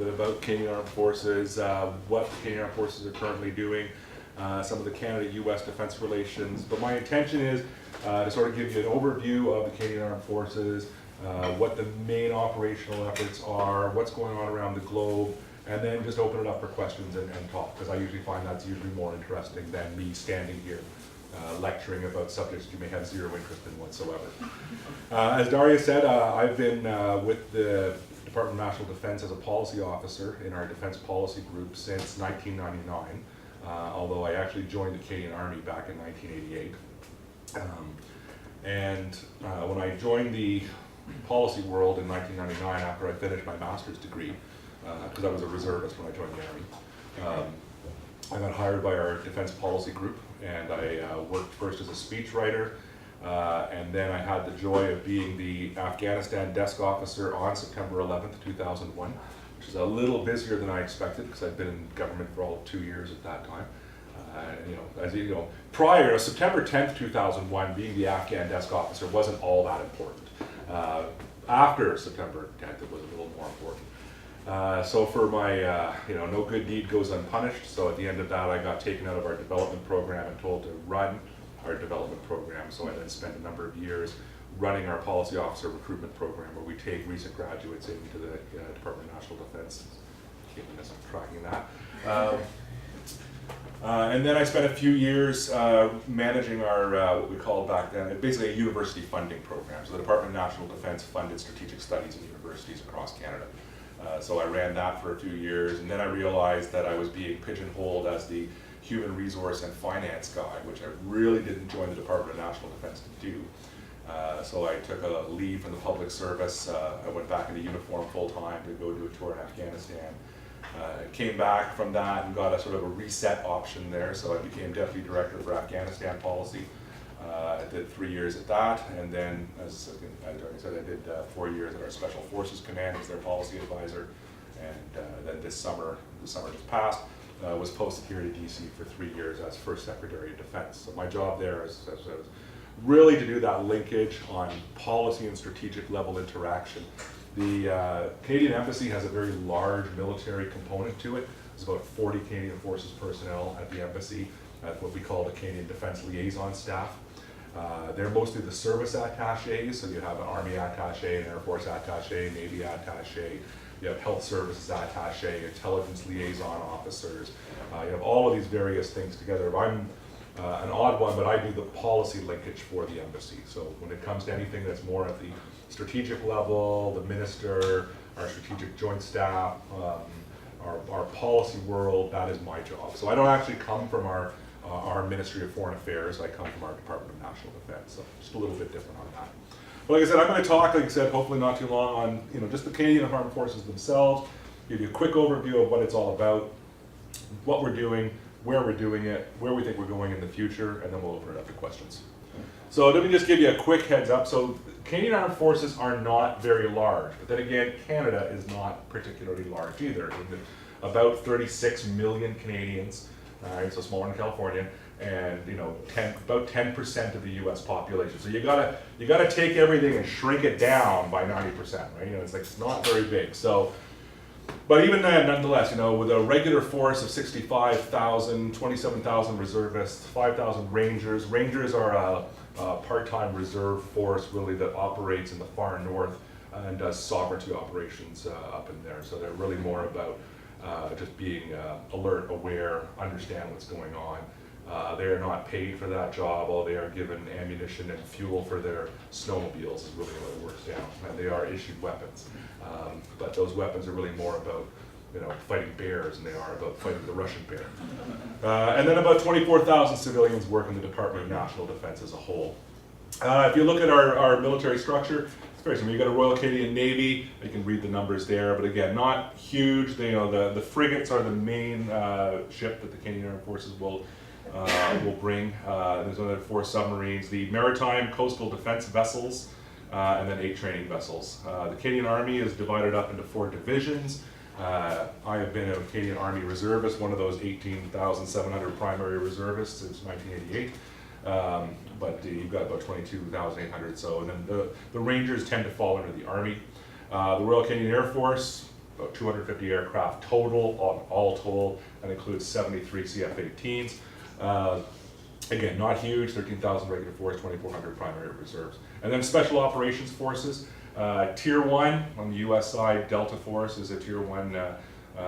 bit about Canadian Armed Forces, what the Canadian Armed Forces are currently doing, some of the Canada-US defense relations. But my intention is to sort of give you an overview of the Canadian Armed Forces, what the main operational efforts are, what's going on around the globe, and then just open it up for questions and talk, because I usually find that's usually more interesting than me standing here lecturing about subjects you may have zero interest in whatsoever. As Daria said, I've been with the Department of National Defense as a policy officer in our defense policy group since 1999, although I actually joined the Canadian Army back in 1988. When I joined the policy world in 1999 after I finished my master's degree, because I was a reservist when I joined the Army, I got hired by our defense policy group, and I worked first as a speechwriter, and then I had the joy of being the Afghanistan desk officer on September 11th, 2001, which is a little busier than I expected because I've been in government for all of 2 years at that time. As you know, prior to September 10th, 2001, being the Afghan desk officer wasn't all that important. After September 10th, it was a little more important. So for my, no good deed goes unpunished. So at the end of that, I got taken out of our development program and told to run our development program. So I then spent a number of years running our policy officer recruitment program, where we take recent graduates into the Department of National Defense. Keeping us tracking that. And then I spent a few years managing our, what we called back then, basically a university funding program. So the Department of National Defense funded strategic studies in universities across Canada. So I ran that for a few years, and then I realized that I was being pigeonholed as the human resource and finance guy, which I really didn't join the Department of National Defense to do. So I took a leave from the public service. I went back into uniform full-time to go do a tour in Afghanistan. Came back from that and got a sort of a reset option there, so I became Deputy Director for Afghanistan Policy. I did 3 years at that, and then, as I said, I did 4 years at our Special Forces Command as their policy advisor, and then this summer just passed, was posted here to DC for 3 years as First Secretary of Defense. So my job there is really to do that linkage on policy and strategic level interaction. The Canadian Embassy has a very large military component to it. There's about 40 Canadian Forces personnel at the Embassy, at what we call the Canadian Defense Liaison Staff. They're mostly the service attaches, so you have an Army attache, an Air Force attache, Navy attache, you have health services attache, intelligence liaison officers. You have all of these various things together. I'm an odd one, but I do the policy linkage for the embassy. So when it comes to anything that's more at the strategic level, the minister, our strategic joint staff, our policy world, that is my job. So I don't actually come from our Ministry of Foreign Affairs. I come from our Department of National Defense, so just a little bit different on that. But like I said, I'm going to talk, like I said, hopefully not too long on just the Canadian Armed Forces themselves, give you a quick overview of what it's all about, what we're doing, where we're doing it, where we think we're going in the future, and then we'll open it up to questions. So let me just give you a quick heads up. So Canadian Armed Forces are not very large, but then again, Canada is not particularly large either. About 36 million Canadians. So smaller than California, and about 10% of the U.S. population. So you gotta take everything and shrink it down by 90%, right? It's not very big. So, but even then, nonetheless, with a regular force of 65,000, 27,000 reservists, 5,000 Rangers. Rangers are a part-time reserve force really that operates in the far north and does sovereignty operations up in there. So they're really more about just being alert, aware, understand what's going on. They are not paid for that job, although they are given ammunition and fuel for their snowmobiles is really what it works down. And they are issued weapons. But those weapons are really more about fighting bears than they are about fighting the Russian bear. And then about 24,000 civilians work in the Department of National Defense as a whole. If you look at our military structure, very similar. You got a Royal Canadian Navy. You can read the numbers there, but again, not huge. The frigates are the main ship that the Canadian Armed Forces will bring. There's another 4 submarines, the maritime coastal defense vessels, and then 8 training vessels. The Canadian Army is divided up into 4 divisions. I have been a Canadian Army reservist, one of those 18,700 primary reservists since 1988. But you've got about 22,800, so and then the Rangers tend to fall under the Army. The Royal Canadian Air Force, about 250 aircraft total, all total. That includes 73 CF-18s. Again, not huge, 13,000 regular force, 2,400 primary reserves. And then Special Operations Forces, Tier 1 on the US side, Delta Force is a Tier 1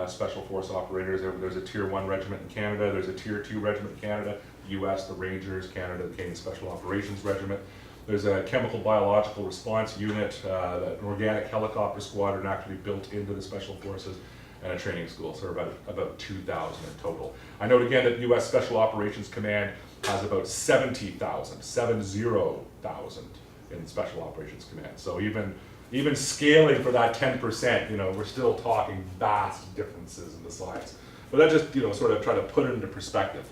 Special Force operators. There's a Tier 1 regiment in Canada, there's a Tier 2 regiment in Canada, US, the Rangers, Canada, the Canadian Special Operations Regiment. There's a Chemical Biological Response Unit, an Organic Helicopter Squadron actually built into the Special Forces, and a training school, so about 2,000 in total. I note again that US Special Operations Command has about 70,000 in Special Operations Command. So even scaling for that 10%, we're still talking vast differences in the size. But that just, sort of try to put it into perspective.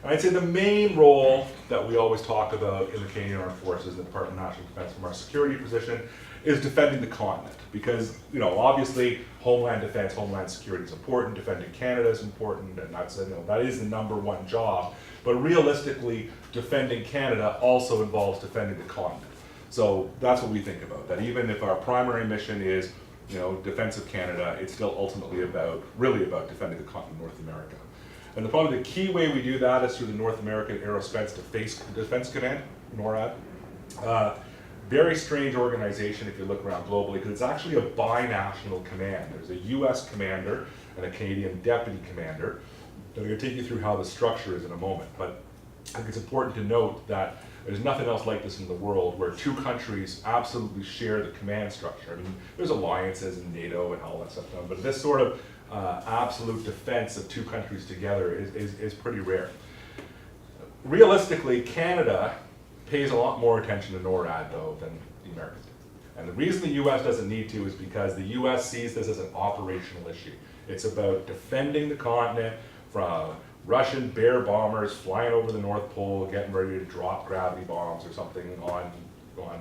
And I'd say the main role that we always talk about in the Canadian Armed Forces, the Department of National Defense from our security position, is defending the continent. Because, obviously, homeland defense, homeland security is important, defending Canada is important, and that's, that is the #1 job. But realistically, defending Canada also involves defending the continent. So that's what we think about, that even if our primary mission is, defense of Canada, it's still ultimately really about defending the continent of North America. And probably the key way we do that is through the North American Aerospace Defense Command, NORAD. Very strange organization if you look around globally, because it's actually a binational command. There's a US commander and a Canadian deputy commander. I'm going to take you through how the structure is in a moment, but I think it's important to note that there's nothing else like this in the world where two countries absolutely share the command structure. I mean, there's alliances in NATO and all that stuff, but this sort of absolute defense of two countries together is pretty rare. Realistically, Canada pays a lot more attention to NORAD, though, than the Americans do. And the reason the US doesn't need to is because the US sees this as an operational issue. It's about defending the continent from Russian bear bombers flying over the North Pole, getting ready to drop gravity bombs or something on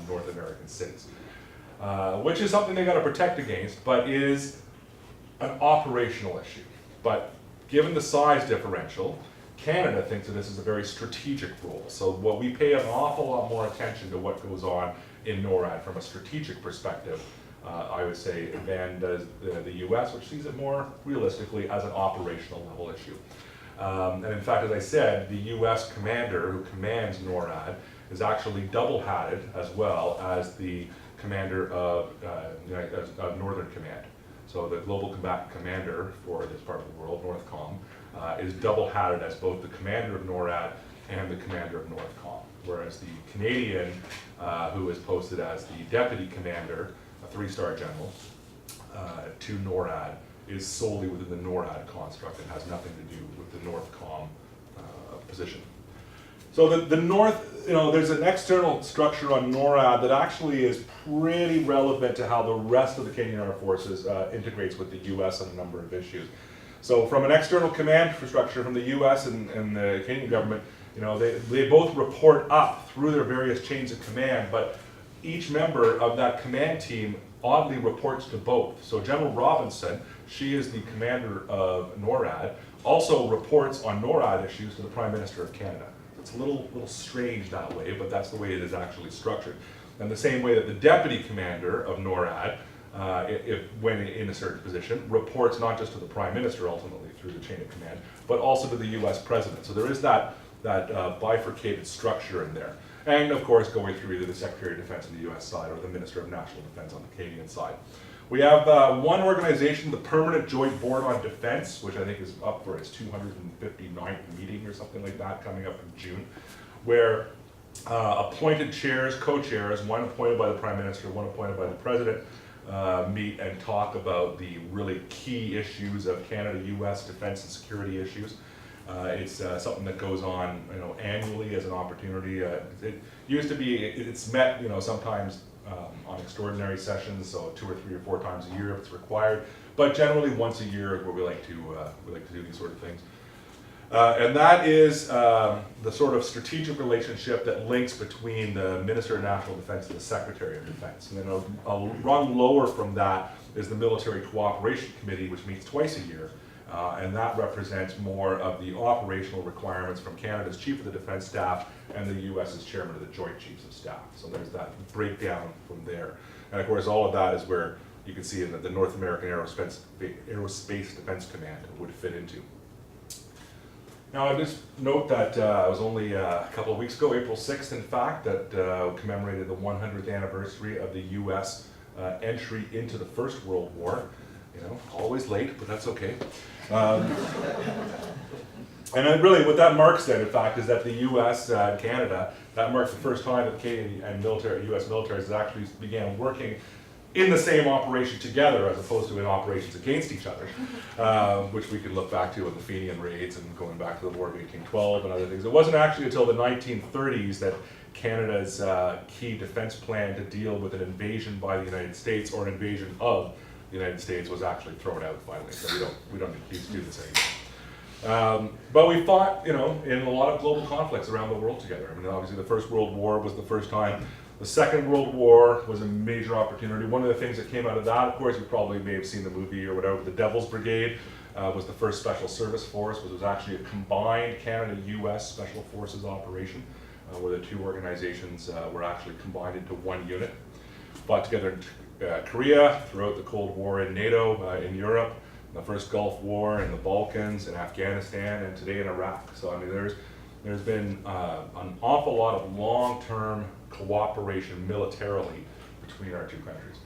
North American cities. Which is something they got to protect against, but is an operational issue. But given the size differential, Canada thinks of this as a very strategic role. So what we pay an awful lot more attention to what goes on in NORAD from a strategic perspective, I would say, than does the US, which sees it more realistically as an operational level issue. And in fact, as I said, the US commander who commands NORAD is actually double-hatted as well as the commander of Northern Command. So the Global Combatant Commander for this part of the world, NORTHCOM, is double-hatted as both the commander of NORAD and the commander of NORTHCOM. Whereas the Canadian, who is posted as the deputy commander, a 3-star general, to NORAD, is solely within the NORAD construct and has nothing to do with the NORTHCOM position. So the North, there's an external structure on NORAD that actually is pretty relevant to how the rest of the Canadian Armed Forces integrates with the US on a number of issues. So from an external command structure from the US and the Canadian government, they both report up through their various chains of command, but each member of that command team oddly reports to both. So General Robinson, she is the commander of NORAD, also reports on NORAD issues to the Prime Minister of Canada. It's a little strange that way, but that's the way it is actually structured. And the same way that the deputy commander of NORAD, when in a certain position, reports not just to the Prime Minister ultimately through the chain of command, but also to the US President. So there is that bifurcated structure in there. And of course going through either the Secretary of Defense on the US side or the Minister of National Defense on the Canadian side. We have one organization, the Permanent Joint Board on Defense, which I think is up for its 259th meeting or something like that coming up in June, where appointed chairs, co-chairs, one appointed by the Prime Minister, one appointed by the President, meet and talk about the really key issues of Canada-US defense and security issues. It's something that goes on, annually as an opportunity. It used to be, it's met, sometimes on extraordinary sessions, so 2 or 3 or 4 times a year if it's required, but generally once a year where we like to do these sort of things. And that is the sort of strategic relationship that links between the Minister of National Defense and the Secretary of Defense. And then a rung lower from that is the Military Cooperation Committee, which meets twice a year. And that represents more of the operational requirements from Canada's Chief of the Defense Staff and the US's Chairman of the Joint Chiefs of Staff. So there's that breakdown from there. And of course, all of that is where you can see in the North American Aerospace Defense Command would fit into. Now I just note that it was only a couple of weeks ago, April 6th in fact, that commemorated the 100th anniversary of the US entry into the First World War. You know, always late, but that's okay. And then really what that marks then, in fact, is that the US and Canada, that marks the first time that Canadian and US militaries actually began working in the same operation together as opposed to in operations against each other, which we can look back to in the Fenian raids and going back to the War of 1812 and other things. It wasn't actually until the 1930s that Canada's key defense plan to deal with an invasion by the United States or an invasion of the United States was actually thrown out finally, so we don't need to do this anymore. But we fought, you know, in a lot of global conflicts around the world together. I mean, obviously the First World War was the first time. The Second World War was a major opportunity. One of the things that came out of that, of course, you probably may have seen the movie or whatever, the Devil's Brigade was the first Special Service Force, which was actually a combined Canada-US Special Forces operation, where the two organizations were actually combined into one unit. Fought together in Korea, throughout the Cold War in NATO, in Europe, the first Gulf War, in the Balkans, in Afghanistan, and today in Iraq. So I mean, there's been an awful lot of long-term cooperation militarily between our two countries.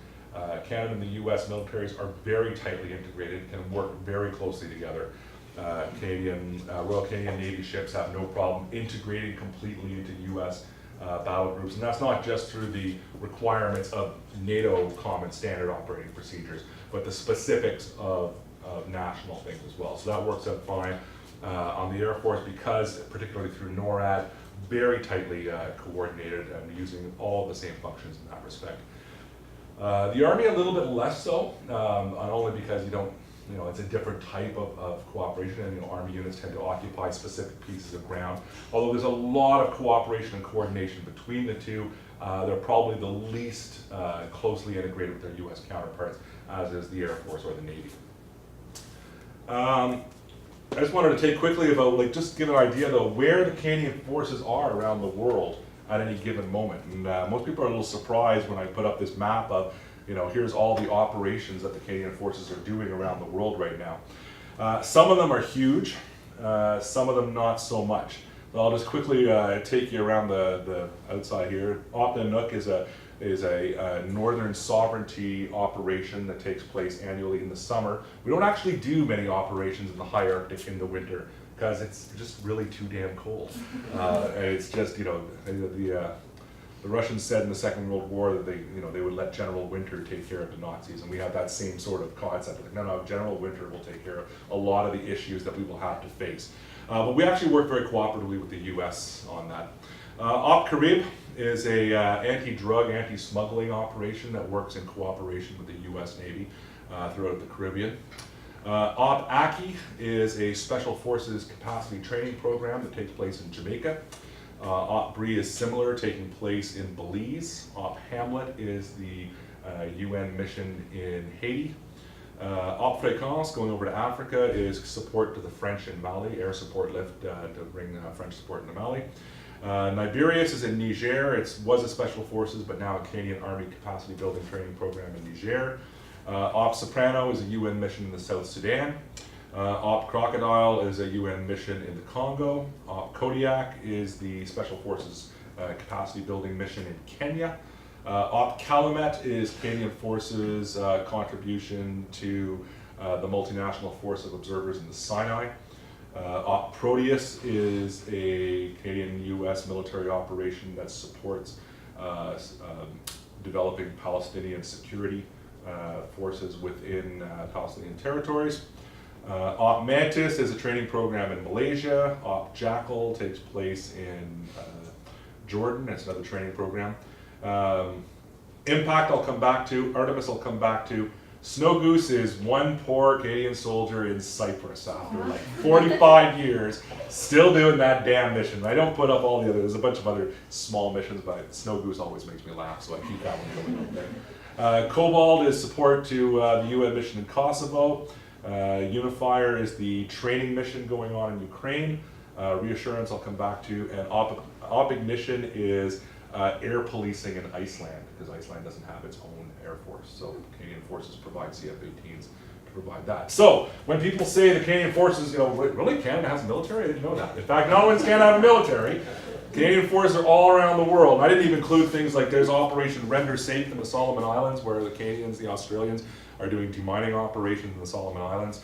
Canada and the US militaries are very tightly integrated, can work very closely together. Royal Canadian Navy ships have no problem integrating completely into US battle groups, and that's not just through the requirements of NATO common standard operating procedures, but the specifics of national things as well. So that works out fine. On the Air Force, because particularly through NORAD, very tightly coordinated and using all the same functions in that respect. The Army a little bit less so, only because it's a different type of cooperation, and Army units tend to occupy specific pieces of ground. Although there's a lot of cooperation and coordination between the two, they're probably the least closely integrated with their US counterparts, as is the Air Force or the Navy. I just wanted to take quickly about, just give an idea though, where the Canadian forces are around the world at any given moment. And most people are a little surprised when I put up this map of, here's all the operations that the Canadian forces are doing around the world right now. Some of them are huge, some of them not so much. So I'll just quickly take you around the outside here. Op-Nanook is a northern sovereignty operation that takes place annually in the summer. We don't actually do many operations in the high Arctic in the winter because it's just really too damn cold. And it's just, the Russians said in the Second World War that they would let General Winter take care of the Nazis, and we have that same sort of concept. Like, no, General Winter will take care of a lot of the issues that we will have to face. But we actually work very cooperatively with the US on that. Op Carib is a anti-drug, anti-smuggling operation that works in cooperation with the US Navy throughout the Caribbean. Op Aki is a special forces capacity training program that takes place in Jamaica. Op Bree is similar, taking place in Belize. Op Hamlet is the UN mission in Haiti. Op Fréquence, going over to Africa, is support to the French in Mali, air support lift to bring French support into Mali. Niberius is in Niger. It was a special forces, but now a Canadian Army capacity building training program in Niger. Op Soprano is a UN mission in the South Sudan. Op Crocodile is a UN mission in the Congo. Op Kodiak is the special forces capacity building mission in Kenya. Op Calumet is Canadian Forces contribution to the multinational force of observers in the Sinai. Op Proteus is a Canadian-US military operation that supports developing Palestinian security forces within Palestinian territories. Op Mantis is a training program in Malaysia. Op Jackal takes place in Jordan. It's another training program. Impact I'll come back to. Artemis I'll come back to. Snow Goose is one poor Canadian soldier in Cyprus after 45 years, still doing that damn mission. I don't put up all the other, there's a bunch of other small missions, but Snow Goose always makes me laugh, so I keep that one going up there. Cobalt is support to the UN mission in Kosovo. Unifier is the training mission going on in Ukraine. Reassurance I'll come back to, and Op Ignition is air policing in Iceland, because Iceland doesn't have its own air force. So Canadian forces provide CF-18s to provide that. So when people say the Canadian forces, really Canada has a military? I didn't know that. In fact, not only does Canada have a military, Canadian forces are all around the world. I didn't even include things like there's Operation Render Safe in the Solomon Islands, where the Canadians, the Australians are doing demining operations in the Solomon Islands.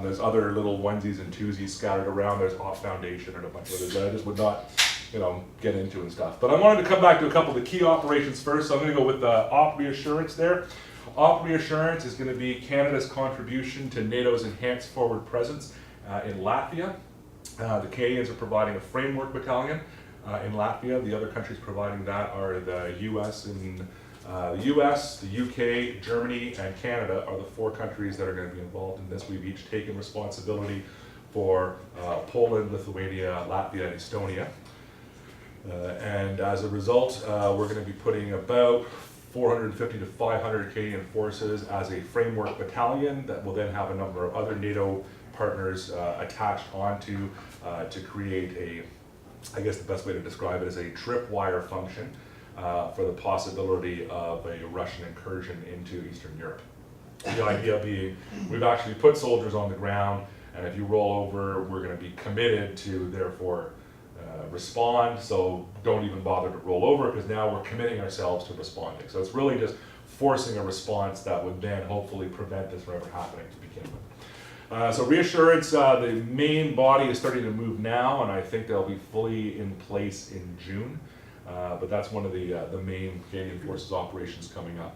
There's other little onesies and twosies scattered around. There's Op Foundation and a bunch of others that I just would not get into and stuff. But I wanted to come back to a couple of the key operations first. So I'm going to go with Op Reassurance there. Op Reassurance is going to be Canada's contribution to NATO's enhanced forward presence in Latvia. The Canadians are providing a framework battalion in Latvia. The other countries providing that are the US, the UK, Germany, and Canada are the 4 countries that are going to be involved in this. We've each taken responsibility for Poland, Lithuania, Latvia, and Estonia. And as a result, we're going to be putting about 450 to 500 Canadian forces as a framework battalion that will then have a number of other NATO partners attached onto to create I guess the best way to describe it is a tripwire function for the possibility of a Russian incursion into Eastern Europe. The idea being, we've actually put soldiers on the ground, and if you roll over, we're going to be committed to therefore respond, so don't even bother to roll over, because now we're committing ourselves to responding. So it's really just forcing a response that would then hopefully prevent this from ever happening to begin with. So reassurance, the main body is starting to move now, and I think they'll be fully in place in June. But that's one of the main Canadian Forces operations coming up.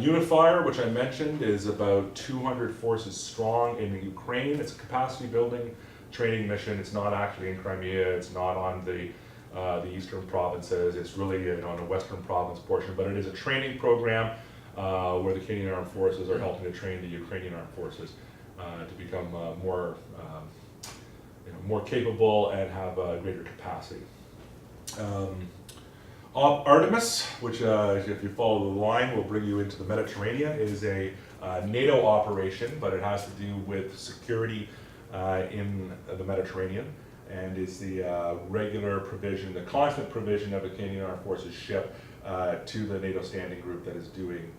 Unifier, which I mentioned, is about 200 forces strong in Ukraine. It's a capacity building training mission. It's not actually in Crimea. It's not on the eastern provinces. It's really on the western province portion. But it is a training program where the Canadian Armed Forces are helping to train the Ukrainian Armed Forces to become more capable and have greater capacity. Artemis, which if you follow the line will bring you into the Mediterranean, is a NATO operation, but it has to do with security in the Mediterranean, and is the regular provision, the constant provision of a Canadian Armed Forces ship to the NATO standing group that is doing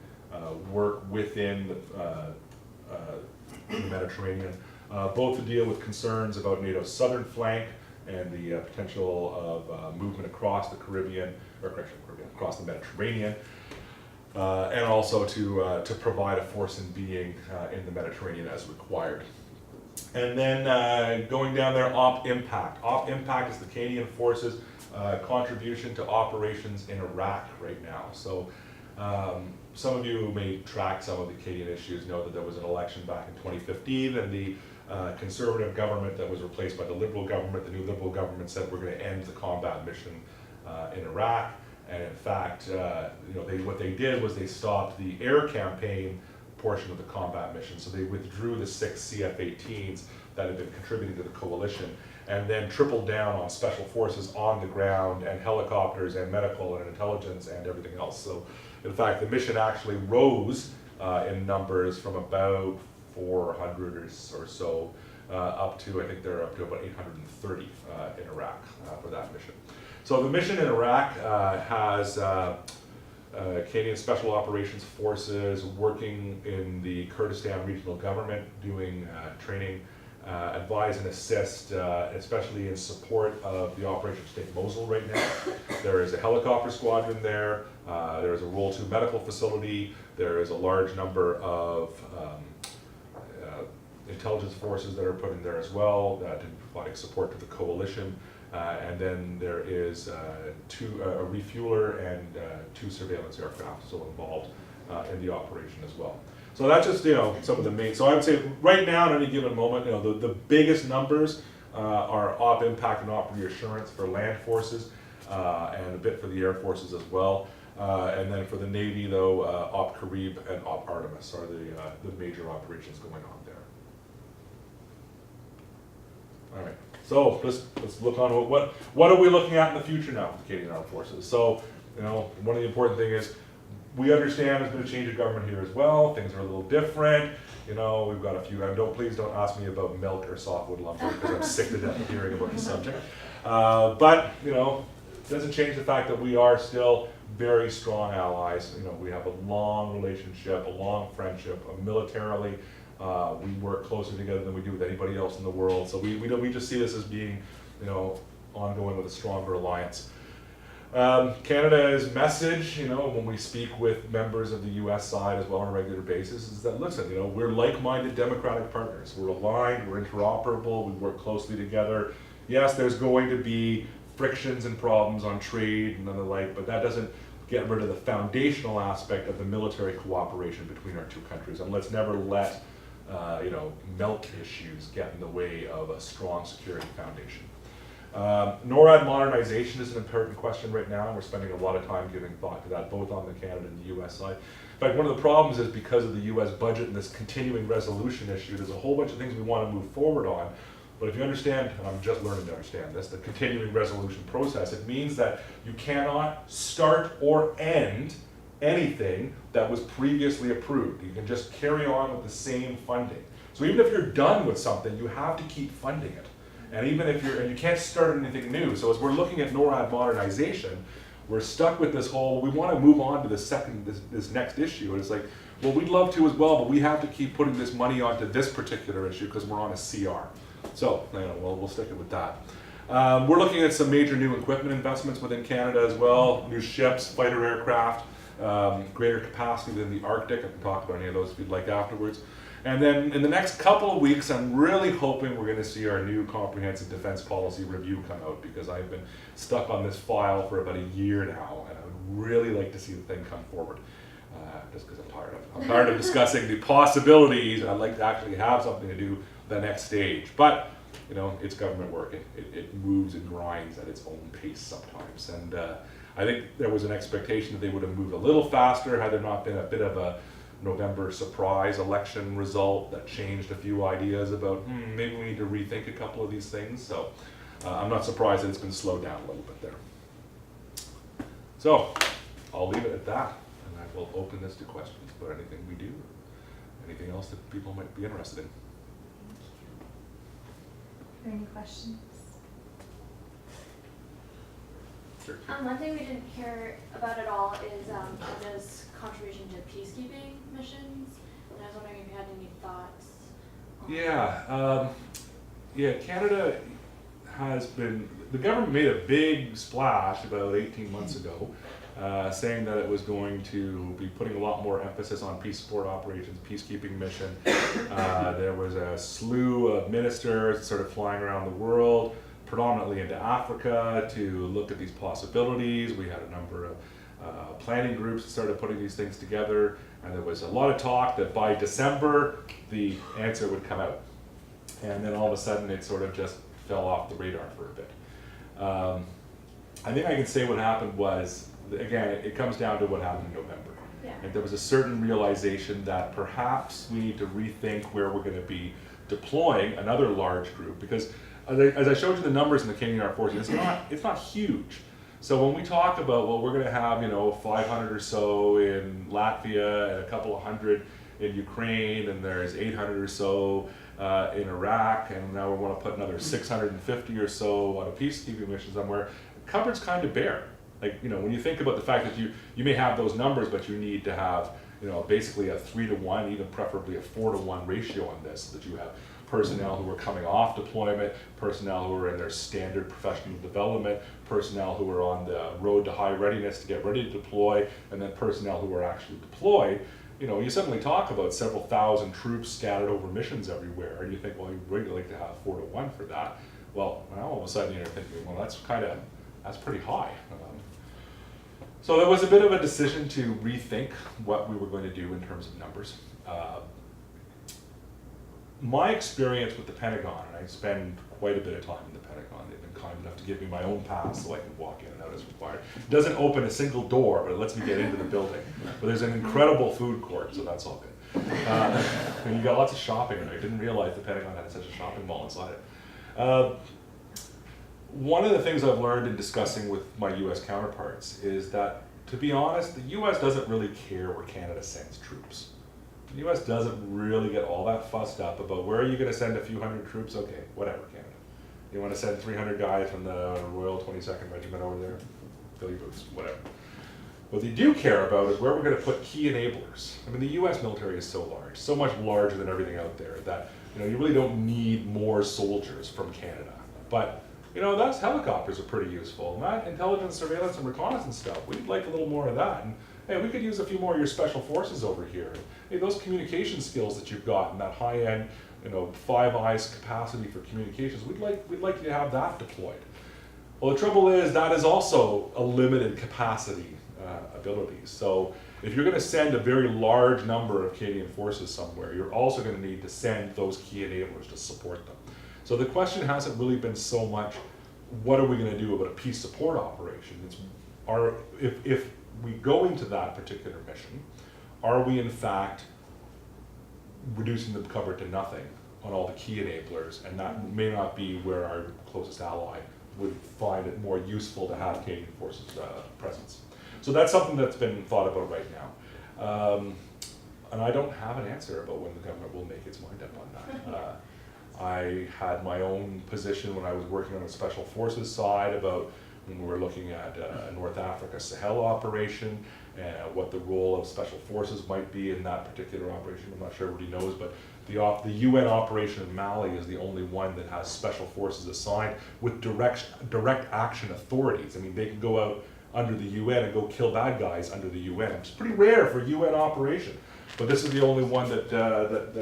work within the Mediterranean, both to deal with concerns about NATO's southern flank and the potential of movement across the Caribbean, across the Mediterranean, and also to provide a force in being in the Mediterranean as required. And then going down there, Op Impact. Op Impact is the Canadian Forces contribution to operations in Iraq right now. So some of you who may track some of the Canadian issues know that there was an election back in 2015, and the conservative government that was replaced by the Liberal government, the new Liberal government said we're going to end the combat mission in Iraq. And in fact, what they did was they stopped the air campaign portion of the combat mission. So they withdrew the 6 CF-18s that had been contributing to the coalition, and then tripled down on special forces on the ground and helicopters and medical and intelligence and everything else. So in fact, the mission actually rose in numbers from about 400 or so up to, I think they're up to about 830 in Iraq for that mission. So the mission in Iraq has Canadian Special Operations Forces working in the Kurdistan regional government, doing training, advise and assist, especially in support of the Operation State Mosul right now. There is a helicopter squadron there, there is a Role 2 medical facility, there is a large number of intelligence forces that are put in there as well, providing support to the coalition. And then there is a refueler and 2 surveillance aircraft still involved in the operation as well. So that's just some of the main. So I would say right now at any given moment, the biggest numbers are Op Impact and Op Reassurance for land forces, and a bit for the air forces as well. And then for the Navy, though, Op Carib and Op Artemis are the major operations going on there. All right. So let's look on what are we looking at in the future now with the Canadian Armed Forces. So one of the important things is we understand there's been a change of government here as well. Things are a little different. We've got a few. Please don't ask me about milk or softwood lumber because I'm sick to death of hearing about the subject. But doesn't change the fact that we are still very strong allies. You know, we have a long relationship, a long friendship, militarily. We work closer together than we do with anybody else in the world. So we just see this as being, you know, ongoing with a stronger alliance. Canada's message, you know, when we speak with members of the US side as well on a regular basis, is that, listen, you know, we're like-minded democratic partners. We're aligned, we're interoperable, we work closely together. Yes, there's going to be frictions and problems on trade and the like, but that doesn't get rid of the foundational aspect of the military cooperation between our two countries. And let's never let, you know, milk issues get in the way of a strong security foundation. NORAD modernization is an important question right now, and we're spending a lot of time giving thought to that, both on the Canada and the US side. In fact, one of the problems is because of the US budget and this continuing resolution issue, there's a whole bunch of things we want to move forward on. But if you understand, and I'm just learning to understand this, the continuing resolution process, it means that you cannot start or end anything that was previously approved. You can just carry on with the same funding. So even if you're done with something, you have to keep funding it. And even if and you can't start anything new. So as we're looking at NORAD modernization, we're stuck with this whole, we want to move on to this next issue. And it's like, well, we'd love to as well, but we have to keep putting this money onto this particular issue because we're on a CR. So, you know, we'll stick it with that. We're looking at some major new equipment investments within Canada as well, new ships, fighter aircraft, greater capacity within the Arctic. I can talk about any of those if you'd like afterwards. And then in the next couple of weeks, I'm really hoping we're going to see our new comprehensive defense policy review come out, because I've been stuck on this file for about a year now, and I would really like to see the thing come forward. Just because I'm tired of discussing the possibilities, and I'd like to actually have something to do the next stage. But, you know, it's government work. It moves and grinds at its own pace sometimes. And I think there was an expectation that they would have moved a little faster had there not been a bit of a November surprise election result that changed a few ideas about, maybe we need to rethink a couple of these things. So I'm not surprised that it's been slowed down a little bit there. So I'll leave it at that, and I will open this to questions about anything we do, or anything else that people might be interested in. Are there any questions? Sure. One thing we didn't hear about at all is Canada's contribution to peacekeeping missions, and I was wondering if you had any thoughts on Yeah, Canada has been, the government made a big splash about 18 months ago, saying that it was going to be putting a lot more emphasis on peace support operations, peacekeeping mission. There was a slew of ministers sort of flying around the world, predominantly into Africa, to look at these possibilities. We had a number of planning groups that started putting these things together, and there was a lot of talk that by December the answer would come out. And then all of a sudden it sort of just fell off the radar for a bit. I think I can say what happened was, again, it comes down to what happened in November. Yeah. And there was a certain realization that perhaps we need to rethink where we're going to be deploying another large group, because as I showed you the numbers in the Canadian Armed Forces, it's not huge. So when we talk about, well, we're going to have, you know, 500 or so in Latvia and a couple of hundred in Ukraine, and there's 800 or so in Iraq, and now we want to put another 650 or so on a peacekeeping mission somewhere, cupboard's kind of bare. Like, you know, when you think about the fact that you may have those numbers, but you need to have, you know, basically a 3-to-1, even preferably a 4-to-1 ratio on this, so that you have personnel who are coming off deployment, personnel who are in their standard professional development, personnel who are on the road to high readiness to get ready to deploy, and then personnel who are actually deployed. You know, you suddenly talk about several thousand troops scattered over missions everywhere, and you think, well, you'd really like to have 4-to-1 for that. Well, now all of a sudden you're thinking, well, that's pretty high. So there was a bit of a decision to rethink what we were going to do in terms of numbers. My experience with the Pentagon, and I spend quite a bit of time in the Pentagon, they've been kind enough to give me my own pass so I can walk in and out as required. It doesn't open a single door, but it lets me get into the building. But there's an incredible food court, so that's all good. And you got lots of shopping in there. I didn't realize the Pentagon had such a shopping mall inside it. One of the things I've learned in discussing with my US counterparts is that, to be honest, the US doesn't really care where Canada sends troops. The US doesn't really get all that fussed up about where are you going to send a few hundred troops? Okay, whatever, Canada. You want to send 300 guys from the Royal 22nd Regiment over there? fill your boots, whatever. What they do care about is where we're going to put key enablers. I mean, the U.S. military is so large, so much larger than everything out there that you really don't need more soldiers from Canada. But those helicopters are pretty useful. And that intelligence, surveillance, and reconnaissance stuff, we'd like a little more of that. And hey, we could use a few more of your special forces over here. Hey, those communication skills that you've got and that high-end, Five Eyes capacity for communications, we'd like you to have that deployed. Well, the trouble is that is also a limited capacity abilities. So if you're going to send a very large number of Canadian forces somewhere, you're also going to need to send those key enablers to support them. So the question hasn't really been so much, what are we going to do about a peace support operation? It's, if we go into that particular mission, are we in fact reducing the cover to nothing on all the key enablers, and that may not be where our closest ally would find it more useful to have Canadian forces presence. So that's something that's been thought about right now. And I don't have an answer about when the government will make its mind up on that. I had my own position when I was working on the Special Forces side about when we were looking at North Africa Sahel operation and what the role of Special Forces might be in that particular operation. I'm not sure everybody knows, but the UN operation in Mali is the only one that has Special Forces assigned with direct action authorities. I mean, they can go out under the UN and go kill bad guys under the UN. It's pretty rare for UN operation, but this is the only one that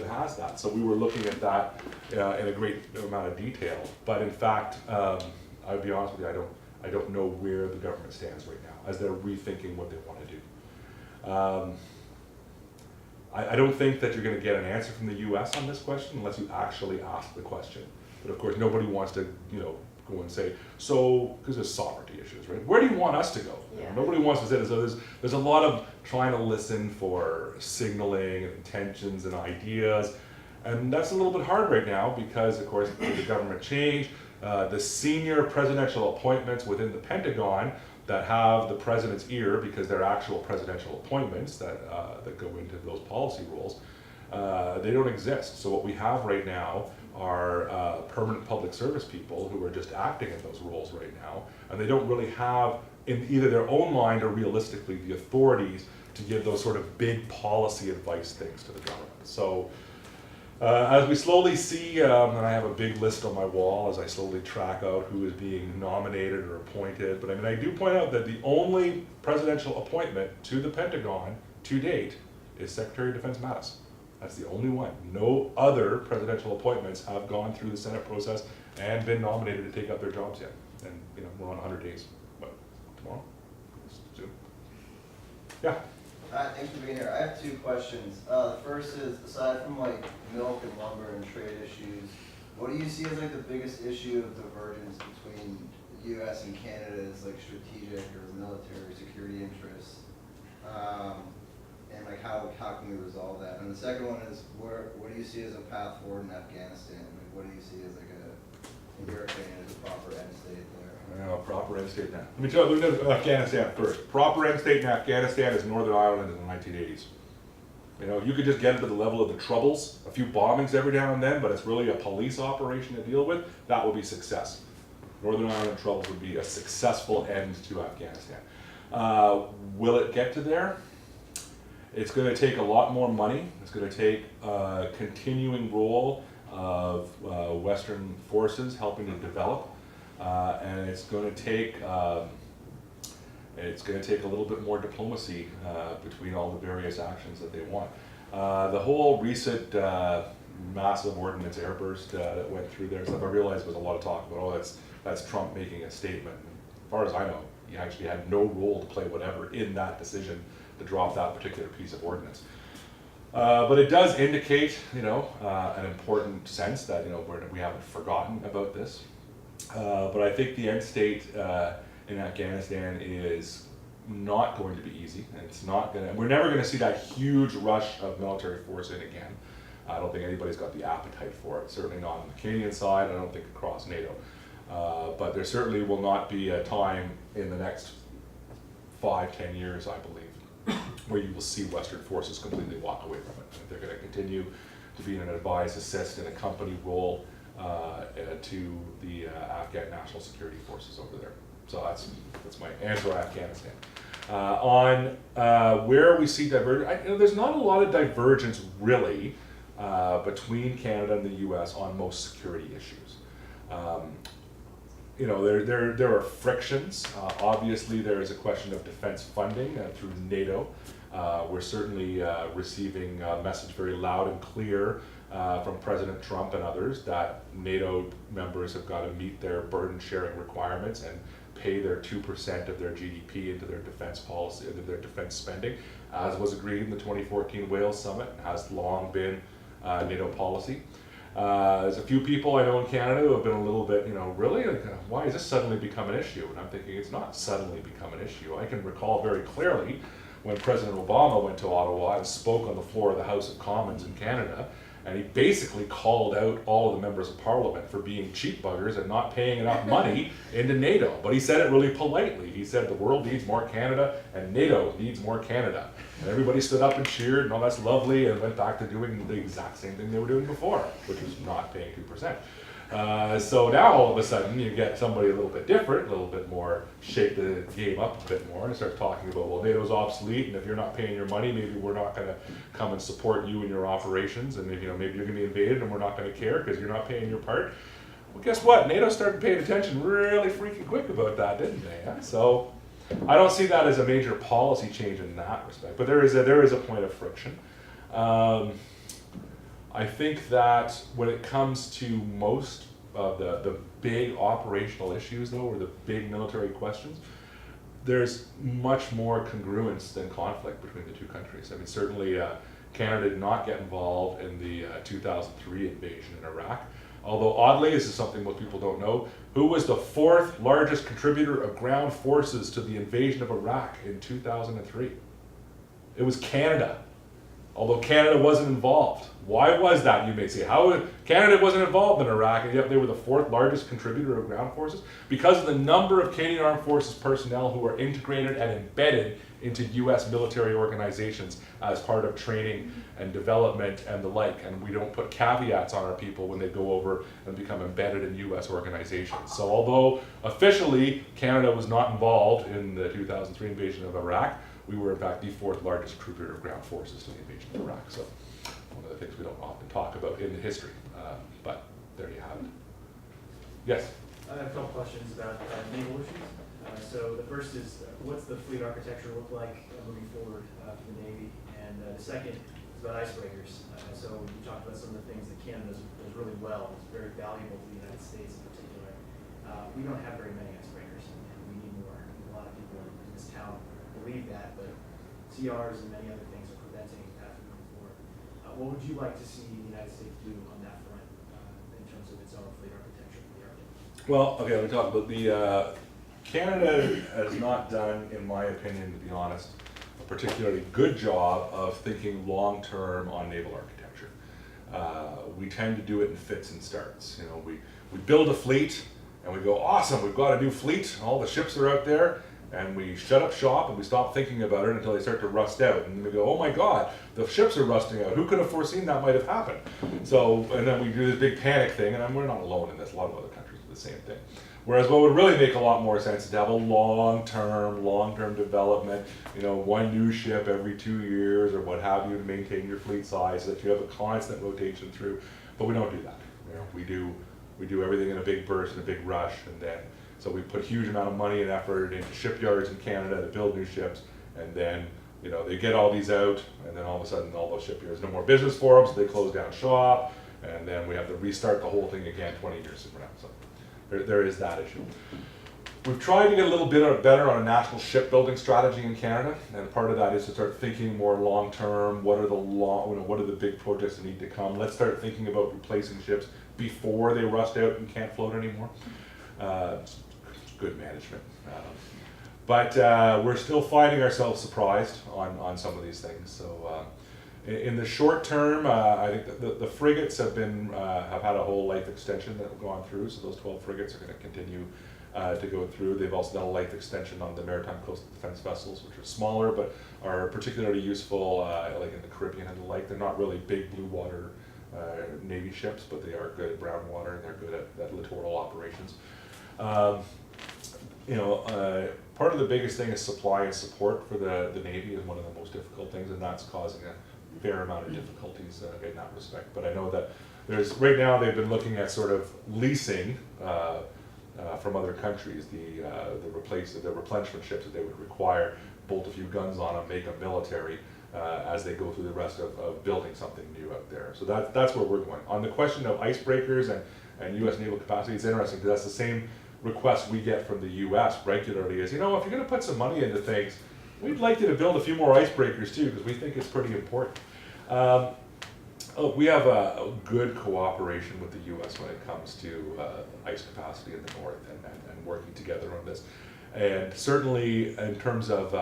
has that. So we were looking at that in a great amount of detail. But in fact, I'll be honest with you, I don't know where the government stands right now as they're rethinking what they want to do. I don't think that you're going to get an answer from the U.S. on this question unless you actually ask the question. But of course, nobody wants to, go and say, so, because there's sovereignty issues, right? Where do you want us to go? Yeah. Nobody wants to say, so there's a lot of trying to listen for signaling and intentions and ideas. And that's a little bit hard right now because, of course, the government change, the senior presidential appointments within the Pentagon that have the president's ear because they're actual presidential appointments that go into those policy roles, they don't exist. So what we have right now are permanent public service people who are just acting in those roles right now, and they don't really have, in either their own mind or realistically, the authorities to give those sort of big policy advice things to the government. So as we slowly see, and I have a big list on my wall as I slowly track out who is being nominated or appointed, but I do point out that the only presidential appointment to the Pentagon to date is Secretary of Defense Mattis. That's the only one. No other presidential appointments have gone through the Senate process and been nominated to take up their jobs yet. And we're on 100 days. What, tomorrow? Soon. Yeah. Thanks for being here. I have two questions. The first is, aside from milk and lumber and trade issues, what do you see as the biggest issue of divergence between the U.S. and Canada's strategic or military security interests? And how can we resolve that? And the second one is, what do you see as a path forward in Afghanistan? What do you see as in your opinion, as a proper end state there? Proper end state now. Let me tell you, look at Afghanistan first. Proper end state in Afghanistan is Northern Ireland in the 1980s. You could just get into the level of the Troubles, a few bombings every now and then, but it's really a police operation to deal with. That would be success. Northern Ireland Troubles would be a successful end to Afghanistan. Will it get to there? It's going to take a lot more money. It's going to take a continuing role of Western forces helping to develop, and it's going to take a little bit more diplomacy between all the various actions that they want. The whole recent massive ordnance airburst that went through there, stuff I realized was a lot of talk about. That's Trump making a statement. As far as I know, he actually had no role to play whatever in that decision to drop that particular piece of ordnance. But it does indicate, an important sense that, we haven't forgotten about this. But I think the end state in Afghanistan is not going to be easy, and we're never going to see that huge rush of military force in again. I don't think anybody's got the appetite for it, certainly not on the Canadian side, I don't think across NATO. But there certainly will not be a time in the next 5-10 years, I believe, where you will see Western forces completely walk away from it. They're going to continue to be in an advise, assist, and accompany role to the Afghan National Security Forces over there. So that's my answer on Afghanistan. On where we see divergence, there's not a lot of divergence really between Canada and the U.S. on most security issues. There are frictions. Obviously, there is a question of defense funding through NATO. We're certainly receiving a message very loud and clear from President Trump and others that NATO members have got to meet their burden sharing requirements and pay their 2% of their GDP into their defense policy, into their defense spending, as was agreed in the 2014 Wales Summit and has long been NATO policy. There's a few people I know in Canada who have been a little bit, really, like, why has this suddenly become an issue? And I'm thinking it's not suddenly become an issue. I can recall very clearly when President Obama went to Ottawa and spoke on the floor of the House of Commons in Canada, and he basically called out all of the members of Parliament for being cheap buggers and not paying enough money into NATO. But he said it really politely. He said the world needs more Canada and NATO needs more Canada. And everybody stood up and cheered, and oh, that's lovely, and went back to doing the exact same thing they were doing before, which was not paying 2%. So now all of a sudden you get somebody a little bit different, a little bit more, shake the game up a bit more and start talking about, well, NATO's obsolete, and if you're not paying your money, maybe we're not going to come and support you in your operations, and maybe you're going to be invaded and we're not going to care because you're not paying your part. Well, guess what? NATO started paying attention really freaking quick about that, didn't they? Yeah? So I don't see that as a major policy change in that respect, but there is a point of friction. I think that when it comes to most of the big operational issues, though, or the big military questions, there's much more congruence than conflict between the two countries. I mean, certainly Canada did not get involved in the 2003 invasion in Iraq. Although oddly, this is something most people don't know, who was the fourth largest contributor of ground forces to the invasion of Iraq in 2003? It was Canada. Although Canada wasn't involved. Why was that, you may say? How Canada wasn't involved in Iraq, and yet they were the fourth largest contributor of ground forces? Because of the number of Canadian Armed Forces personnel who are integrated and embedded into US military organizations as part of training and development and the like. And we don't put caveats on our people when they go over and become embedded in US organizations. So although officially Canada was not involved in the 2003 invasion of Iraq, we were in fact the fourth largest contributor of ground forces to the invasion of Iraq. So one of the things we don't often talk about in the history, but there you have it. Yes? I have a couple questions about naval issues. So the first is, what's the fleet architecture look like moving forward for the Navy? And the second is about icebreakers. So you talked about some of the things that Canada does really well. It's very valuable to the United States in particular. We don't have very many icebreakers, and we need more. A lot of people in this town believe that, but CRs and many other things are preventing that from moving forward. What would you like to see the United States do on that front in terms of its own fleet architecture for the Arctic? Well, okay, we talk about the Canada has not done, in my opinion, to be honest, a particularly good job of thinking long-term on naval architecture. We tend to do it in fits and starts. We build a fleet and we go, awesome, we've got a new fleet, all the ships are out there, and we shut up shop and we stop thinking about it until they start to rust out. And we go, oh my God, the ships are rusting out. Who could have foreseen that might have happened? So, and then we do this big panic thing, and we're not alone in this, a lot of other countries do the same thing. Whereas what would really make a lot more sense is to have a long-term development, one new ship every 2 years or what have you to maintain your fleet size so that you have a constant rotation through. But we don't do that. We do everything in a big burst and a big rush, and then so we put a huge amount of money and effort into shipyards in Canada to build new ships, and then they get all these out, and then all of a sudden all those shipyards no more business for them, so they close down shop, and then we have to restart the whole thing again 20 years from now. So there is that issue. We've tried to get a little bit better on a national shipbuilding strategy in Canada, and part of that is to start thinking more long term. What are the big projects that need to come? Let's start thinking about replacing ships before they rust out and can't float anymore. Good management. But we're still finding ourselves surprised on some of these things. So in the short term, I think that the frigates have had a whole life extension that have gone through. So those 12 frigates are going to continue to go through. They've also done a life extension on the maritime coastal defense vessels, which are smaller but are particularly useful, like in the Caribbean and the like. They're not really big blue water Navy ships, but they are good at brown water and they're good at littoral operations. part of the biggest thing is supply and support for the Navy is one of the most difficult things, and that's causing a fair amount of difficulties in that respect. But I know that right now they've been looking at sort of leasing from other countries the replenishment ships that they would require, bolt a few guns on them, make them military as they go through the rest of building something new out there. So that's where we're going. On the question of icebreakers and U.S. naval capacity, it's interesting because that's the same request we get from the U.S. regularly is, if you're going to put some money into things, we'd like you to build a few more icebreakers too, because we think it's pretty important. We have a good cooperation with the U.S. when it comes to ice capacity in the north and working together on this. And certainly in terms of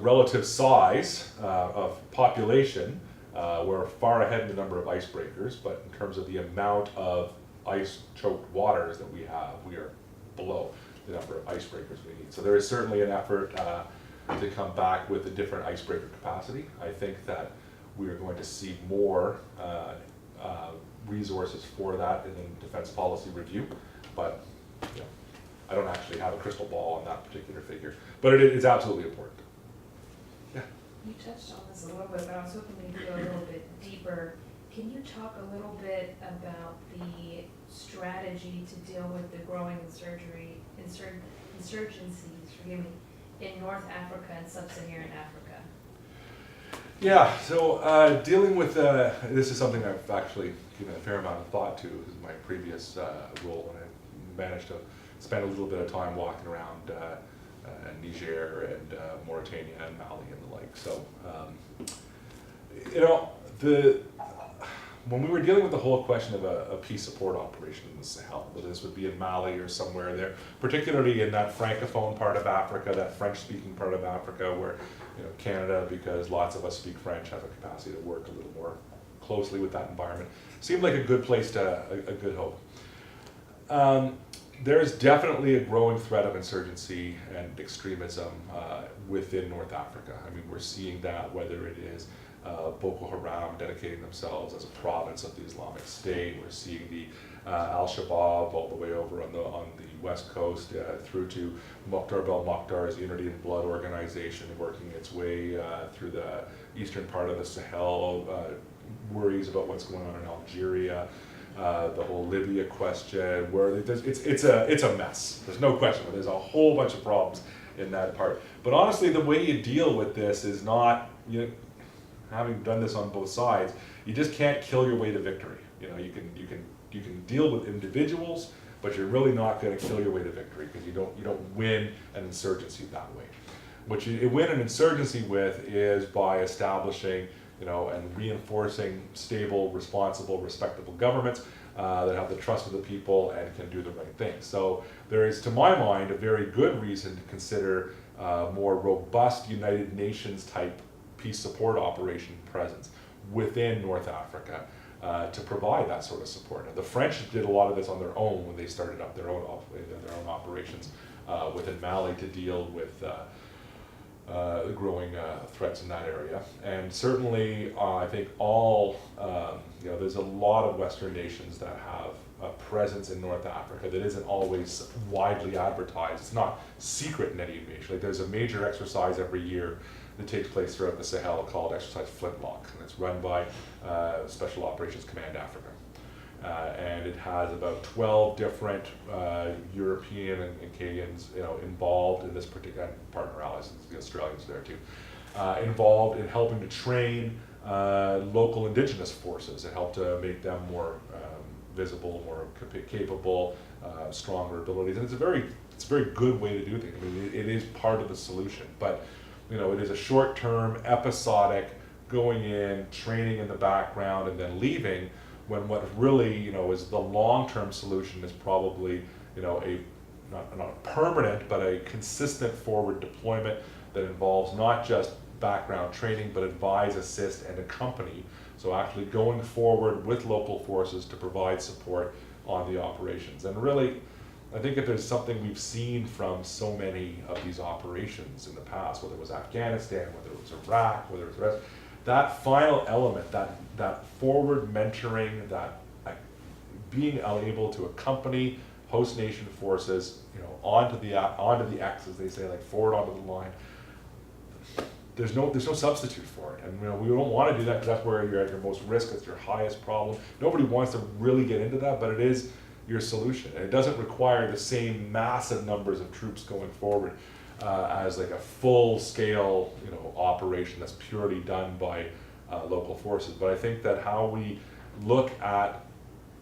relative size of population, we're far ahead in the number of icebreakers, but in terms of the amount of ice-choked waters that we have, we are below the number of icebreakers we need. So there is certainly an effort to come back with a different icebreaker capacity. I think that we are going to see more resources for that in the defense policy review, but I don't actually have a crystal ball on that particular figure, but it is absolutely important. Yeah. You touched on this a little bit, but I was hoping we could go a little bit deeper. Can you talk a little bit about the strategy to deal with the growing insurgencies, in North Africa and Sub-Saharan Africa? Yeah, so dealing with, this is something I've actually given a fair amount of thought to in my previous role, and I managed to spend a little bit of time walking around Niger and Mauritania and Mali and the like. So, when we were dealing with the whole question of a peace support operation in the Sahel, whether this would be in Mali or somewhere there, particularly in that francophone part of Africa, that French-speaking part of Africa, where Canada, because lots of us speak French, has a capacity to work a little more closely with that environment, seemed like a good place a good hope. There is definitely a growing threat of insurgency and extremism within North Africa. I mean, we're seeing that whether it is Boko Haram dedicating themselves as a province of the Islamic State. We're seeing the Al-Shabaab all the way over on the west coast through to Mokhtar Bel-Mokhtar's Unity in Blood organization, working its way through the eastern part of the Sahel, worries about what's going on in Algeria, the whole Libya question, where it's a mess. There's no question. There's a whole bunch of problems in that part. But honestly, the way you deal with this is not, having done this on both sides, you just can't kill your way to victory. You can deal with individuals, but you're really not going to kill your way to victory, because you don't win an insurgency that way. What you win an insurgency with is by establishing, and reinforcing stable, responsible, respectable governments that have the trust of the people and can do the right thing. So there is, to my mind, a very good reason to consider more robust United Nations type peace support operation presence within North Africa to provide that sort of support. Now, the French did a lot of this on their own when they started up their own operations within Mali to deal with the growing threats in that area. And certainly, I think there's a lot of Western nations that have a presence in North Africa that isn't always widely advertised. It's not secret in any way. Like, there's a major exercise every year that takes place throughout the Sahel called Exercise Flintlock, and it's run by Special Operations Command Africa. And it has about 12 different European and Canadians, involved in this particular, partner allies, the Australians there too, involved in helping to train local indigenous forces and help to make them more visible, more capable, stronger abilities. And it's a very good way to do things. I mean, it is part of the solution, but it is a short-term, episodic, going in, training in the background, and then leaving, when what really, is the long-term solution is probably, not a permanent, but a consistent forward deployment that involves not just background training, but advise, assist, and accompany. So actually going forward with local forces to provide support on the operations. And really, I think if there's something we've seen from so many of these operations in the past, whether it was Afghanistan, whether it was Iraq, whether it was the rest, that final element, that forward mentoring, that being able to accompany host nation forces, onto the X, as they say, like forward onto the line. There's no substitute for it, and we don't want to do that because that's where you're at your most risk. It's your highest problem. Nobody wants to really get into that, but it is your solution, and it doesn't require the same massive numbers of troops going forward as like a full-scale operation that's purely done by local forces. But I think that how we look at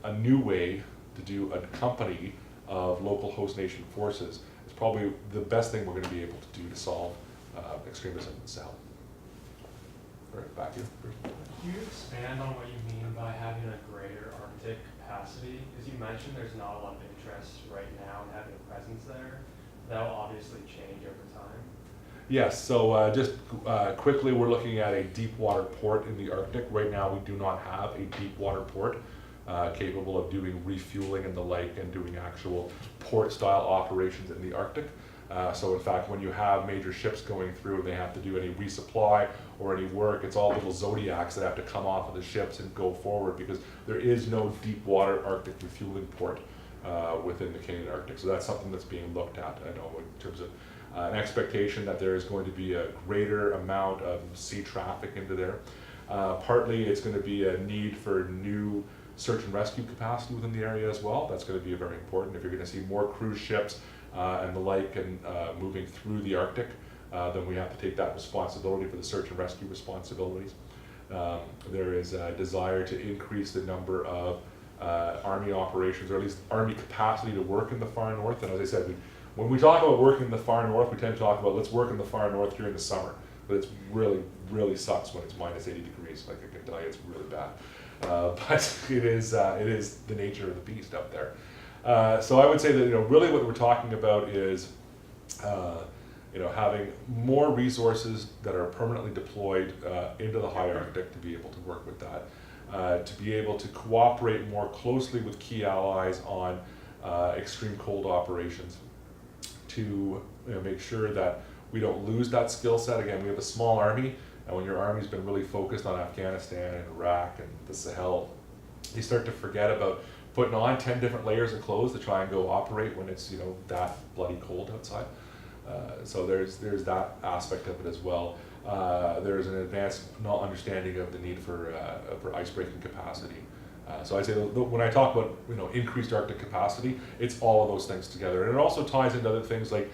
a new way to do a company of local host nation forces is probably the best thing we're going to be able to do to solve extremism in the Sahel. All right, back here. Can you expand on what you mean by having a greater Arctic capacity? Because you mentioned there's not a lot of interest right now in having a presence there. That will obviously change over time. Yes, so just quickly, we're looking at a deep water port in the Arctic. Right now, we do not have a deep water port capable of doing refueling and the like and doing actual port-style operations in the Arctic. So in fact, when you have major ships going through and they have to do any resupply or any work, it's all little Zodiacs that have to come off of the ships and go forward because there is no deep water Arctic refueling port within the Canadian Arctic. So that's something that's being looked at, I know, in terms of an expectation that there is going to be a greater amount of sea traffic into there. Partly it's going to be a need for new search and rescue capacity within the area as well. That's going to be very important. If you're going to see more cruise ships and the like and moving through the Arctic, then we have to take that responsibility for the search and rescue responsibilities. There is a desire to increase the number of Army operations, or at least Army capacity to work in the far north. And as I said, when we talk about working in the far north, we tend to talk about let's work in the far north during the summer. But it's really, really sucks when it's minus 80 degrees. Like I can tell you, it's really bad. But it is the nature of the beast up there. So I would say that really what we're talking about is having more resources that are permanently deployed into the high Arctic to be able to work with that, to be able to cooperate more closely with key allies on extreme cold operations, to make sure that we don't lose that skill set. Again, we have a small army, and when your army's been really focused on Afghanistan and Iraq and the Sahel, you start to forget about putting on 10 different layers of clothes to try and go operate when it's that bloody cold outside. So there's that aspect of it as well. There's an advanced understanding of the need for ice-breaking capacity. So I'd say when I talk about increased Arctic capacity, it's all of those things together, and it also ties into other things like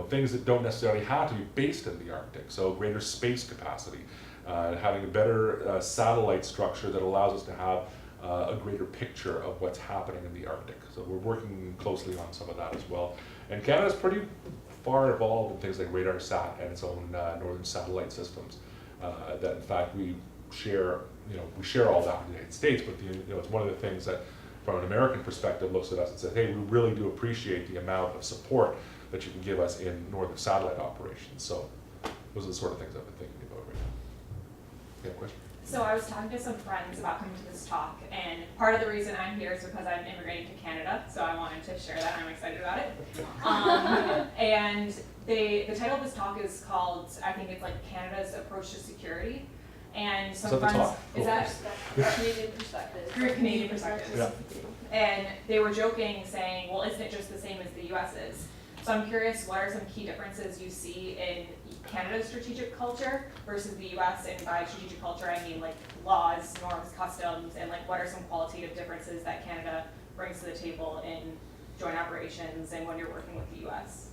things that don't necessarily have to be based in the Arctic. So greater space capacity, having a better satellite structure that allows us to have a greater picture of what's happening in the Arctic. So we're working closely on some of that as well. And Canada's pretty far evolved in things like radar sat and its own northern satellite systems. That in fact we share all that with the United States, but it's one of the things that, from an American perspective, looks at us and says, hey, we really do appreciate the amount of support that you can give us in northern satellite operations. So those are the sort of things I've been thinking about right now. You have a question? So I was talking to some friends about coming to this talk, and part of the reason I'm here is because I'm immigrating to Canada, so I wanted to share that. I'm excited about it. And the title of this talk is called, I think it's like Canada's Approach to Security. And some friends, is that Canadian perspective? through a Canadian perspective? Yeah. And they were joking, saying, well, isn't it just the same as the US is? So I'm curious, what are some key differences you see in Canada's strategic culture versus the US? And by strategic culture, I mean like laws, norms, customs, and like what are some qualitative differences that Canada brings to the table in joint operations and when you're working with the US?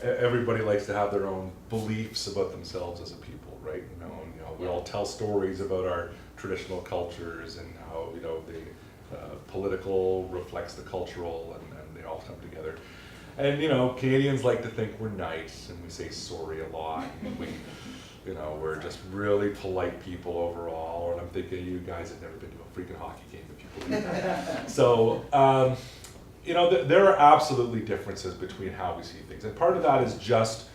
Everybody likes to have their own beliefs about themselves as a people, right? We all tell stories about our traditional cultures and how the political reflects the cultural, and they all come together. And Canadians like to think we're nice and we say sorry a lot, and we're just really polite people overall. And I'm thinking you guys have never been to a freaking hockey game if you believe that. So there are absolutely differences between how we see things, and part of that is just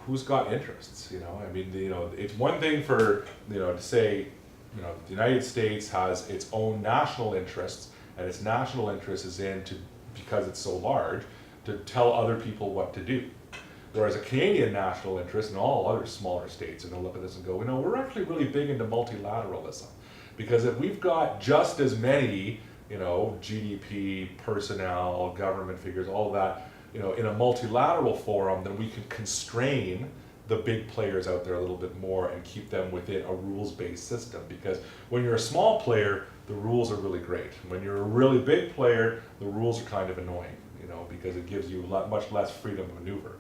who's got interests. It's one thing for to say the United States has its own national interests, and its national interest is because it's so large, to tell other people what to do. Whereas a Canadian national interest and all other smaller states are going to look at this and go, we're actually really big into multilateralism, Because if we've got just as many, you know, GDP, personnel, government figures, all of that, you know, in a multilateral forum, then we can constrain the big players out there a little bit more and keep them within a rules-based system. Because when you're a small player, the rules are really great. When you're a really big player, the rules are kind of annoying, you know, because it gives you much less freedom of maneuver.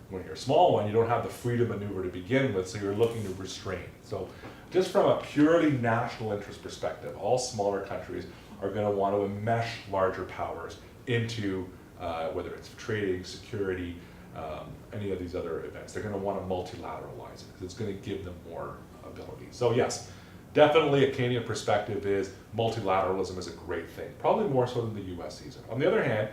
When you're a small one, you don't have the freedom of maneuver to begin with, so you're looking to restrain. So just from a purely national interest perspective, all smaller countries are going to want to enmesh larger powers into whether it's trading, security, any of these other events. They're going to want to multilateralize it because it's going to give them more ability. So yes, definitely a Canadian perspective is multilateralism is a great thing, probably more so than the US sees it. On the other hand,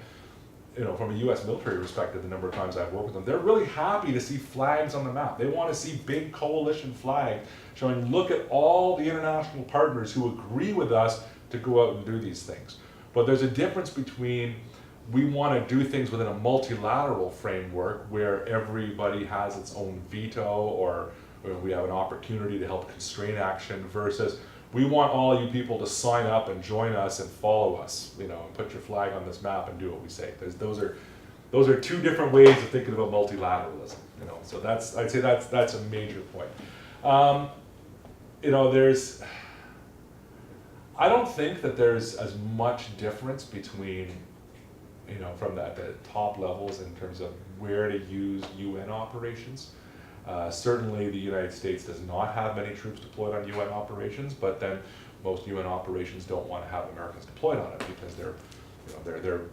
you know, from a US military perspective, the number of times I've worked with them, they're really happy to see flags on the map. They want to see big coalition flags showing, look at all the international partners who agree with us to go out and do these things. But there's a difference between we want to do things within a multilateral framework where everybody has its own veto or we have an opportunity to help constrain action versus we want all you people to sign up and join us and follow us, you know, and put your flag on this map and do what we say. Those are two different ways of thinking about multilateralism, you know. So I'd say that's a major point. You know, I don't think that there's as much difference between, you know, from the top levels in terms of where to use UN operations. Certainly the United States does not have many troops deployed on UN operations, but then most UN operations don't want to have Americans deployed on it because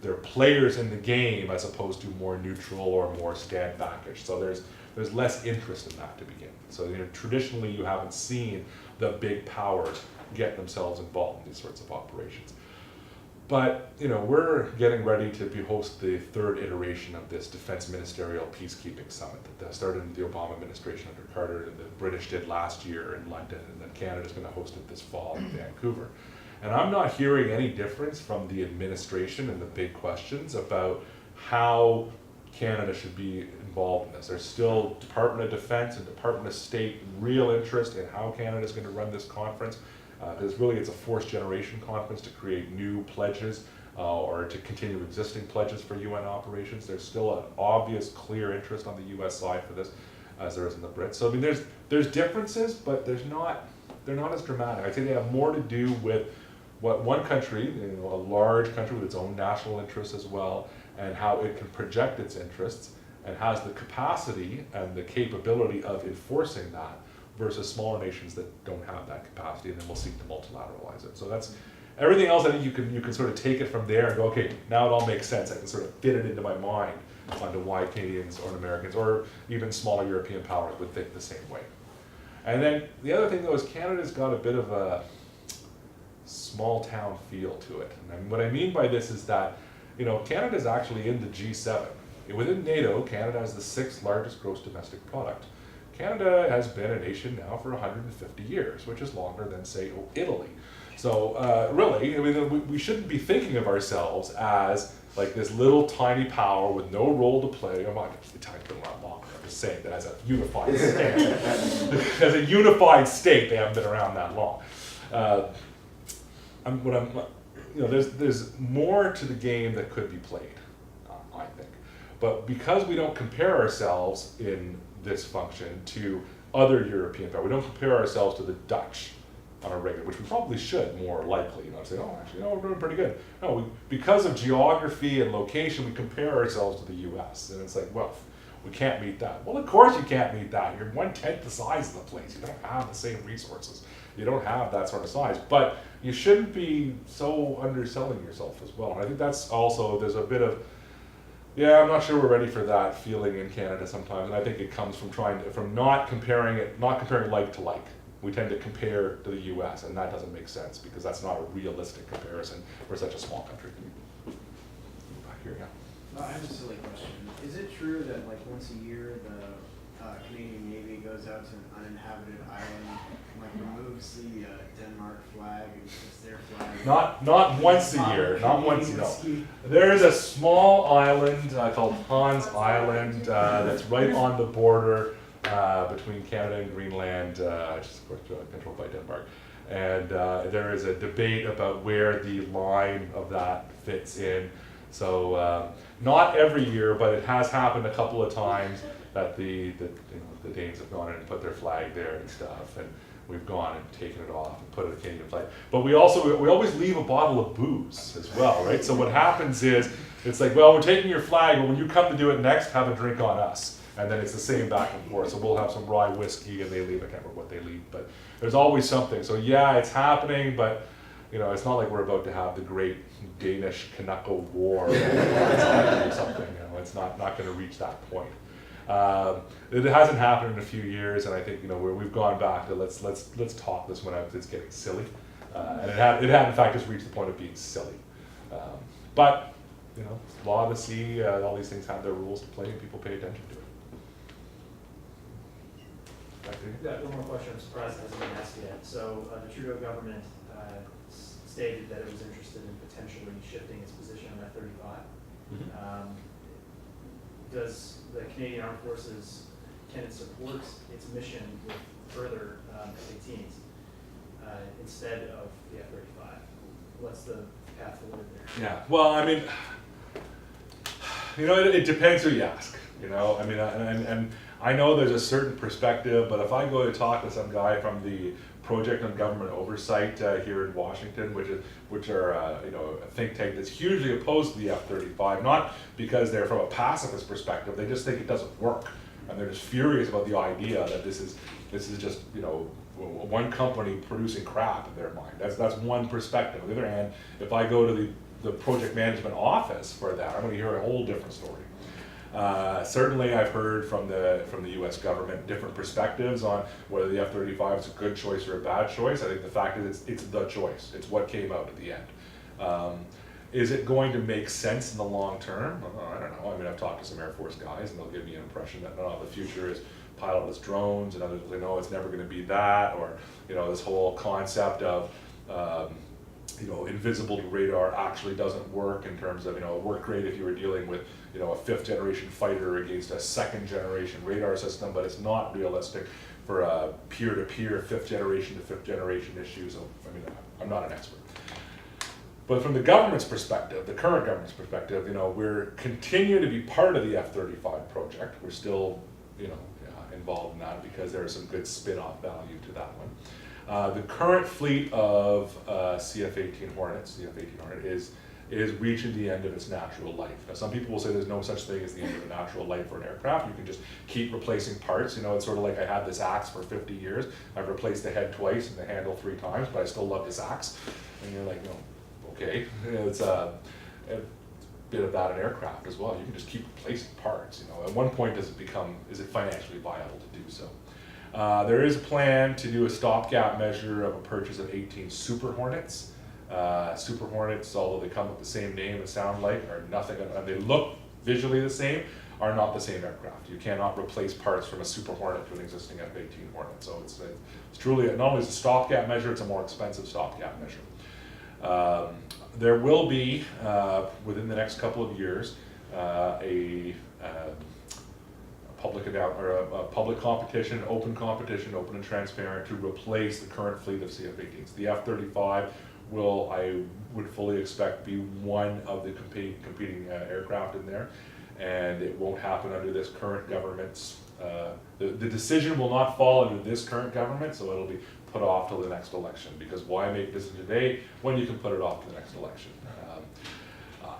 they're players in the game as opposed to more neutral or more stand backish. So there's less interest in that to begin. So, you know, traditionally you haven't seen the big powers get themselves involved in these sorts of operations. But, you know, we're getting ready to host the third iteration of this Defense Ministerial Peacekeeping Summit that started in the Obama administration under Carter, and the British did last year in London, and then Canada's going to host it this fall in Vancouver. And I'm not hearing any difference from the administration and the big questions about how Canada should be involved in this. There's still Department of Defense and Department of State real interest in how Canada's going to run this conference. Because really it's a forced generation conference to create new pledges or to continue existing pledges for UN operations. There's still an obvious, clear interest on the US side for this, as there is in the Brits. So I mean, there's differences, but they're not as dramatic. I'd say they have more to do with what one country, you know, a large country with its own national interests as well, and how it can project its interests and has the capacity and the capability of enforcing that, versus smaller nations that don't have that capacity, and then we'll seek to multilateralize it. So that's everything else. I think you can sort of take it from there and go, okay, now it all makes sense. I can sort of fit it into my mind onto why Canadians or Americans or even smaller European powers would think the same way. And then the other thing though is Canada's got a bit of a small town feel to it. And what I mean by this is that, you know, Canada's actually in the G7. Within NATO, Canada has the 6th largest gross domestic product. Canada has been a nation now for 150 years, which is longer than, say, Italy. So really, I mean, we shouldn't be thinking of ourselves as like this little tiny power with no role to play. I'm not going to say tiny, been around long. I'm just saying that as a unified state. As a unified state, they haven't been around that long. You know, there's more to the game that could be played, I think. But because we don't compare ourselves in this function to other European powers. We don't compare ourselves to the Dutch on a regular, which we probably should more likely, you know, say, oh, actually, no, we're doing pretty good. No, because of geography and location, we compare ourselves to the US. And it's like, well, we can't meet that. Well, of course you can't meet that. You're 1/10 the size of the place. You don't have the same resources. You don't have that sort of size. But you shouldn't be so underselling yourself as well. And I think that's also, there's a bit of, yeah, I'm not sure we're ready for that feeling in Canada sometimes, and I think it comes from not comparing like to like. We tend to compare to the US, and that doesn't make sense because that's not a realistic comparison for such a small country. Back here, yeah. I have a silly question. Is it true that like once a year the Canadian Navy goes out to an uninhabited island and like removes the Denmark flag and puts their flag? Not once a year. Not once. No. There is a small island called Hans Island that's right on the border between Canada and Greenland, which is of course controlled by Denmark. And there is a debate about where the line of that fits in. So not every year, but it has happened a couple of times that the Danes have gone in and put their flag there and stuff, and we've gone and taken it off and put a Canadian flag. But we always leave a bottle of booze as well, right? So what happens is, it's like, well, we're taking your flag, but when you come to do it next, have a drink on us. And then it's the same back and forth. So we'll have some rye whiskey and they leave, I can't remember what they leave, but there's always something. So yeah, it's happening, but it's not like we're about to have the great Danish Kanako War or something. It's not going to reach that point. It hasn't happened in a few years, and I think we've gone back to let's talk this one out. It's getting silly, and it had in fact just reached the point of being silly. But law of the sea, all these things have their rules to play, and people pay attention to it. Back to you. Yeah, one more question. I'm surprised it hasn't been asked yet. So the Trudeau government stated that it was interested in potentially shifting its position on F-35. Does the Canadian Armed Forces, can it support its mission with further F-18s instead of the F-35? What's the path forward there? Yeah, well, I mean, it depends who you ask, I mean, and I know there's a certain perspective, but if I go to talk to some guy from the Project on Government Oversight here in Washington, which are a think tank that's hugely opposed to the F-35, not because they're from a pacifist perspective, they just think it doesn't work, and they're just furious about the idea that this is just one company producing crap in their mind. That's one perspective. On the other hand, if I go to the project management office for that, I'm going to hear a whole different story. Certainly I've heard from the US government different perspectives on whether the F-35 is a good choice or a bad choice. I think the fact is it's the choice. It's what came out at the end. Is it going to make sense in the long term? I don't know. I mean, I've talked to some Air Force guys and they'll give me an impression that the future is pilotless drones, and others will say, no, it's never going to be that, or this whole concept of invisible radar actually doesn't work in terms of, it worked great if you were dealing with, a 5th generation fighter against a 2nd generation radar system, but it's not realistic for a peer-to-peer 5th generation to 5th generation issues. I mean, I'm not an expert. But from the government's perspective, the current government's perspective, we're continuing to be part of the F-35 project. We're still, involved in that because there's some good spin-off value to that one. The current fleet of CF-18 Hornets, CF-18 Hornet, is reaching the end of its natural life. Now, some people will say there's no such thing as the end of a natural life for an aircraft. You can just keep replacing parts. It's sort of like I had this axe for 50 years. I've replaced the head twice and the handle 3 times, but I still love this axe. And you're like, no, okay. It's a bit of that in aircraft as well. You can just keep replacing parts. At one point, is it financially viable to do so? There is a plan to do a stopgap measure of a purchase of 18 Super Hornets. Super Hornets, although they come with the same name and sound like, are nothing, and they look visually the same, are not the same aircraft. You cannot replace parts from a Super Hornet to an existing F-18 Hornet. So it's truly, not only is it a stopgap measure, it's a more expensive stopgap measure. There will be, within the next couple of years, a public competition, open and transparent, to replace the current fleet of CF-18s. The F-35 will, I would fully expect, be one of the competing aircraft in there, and it won't happen under this current government's, the decision will not fall under this current government, so it'll be put off till the next election, because why make a decision today when you can put it off to the next election?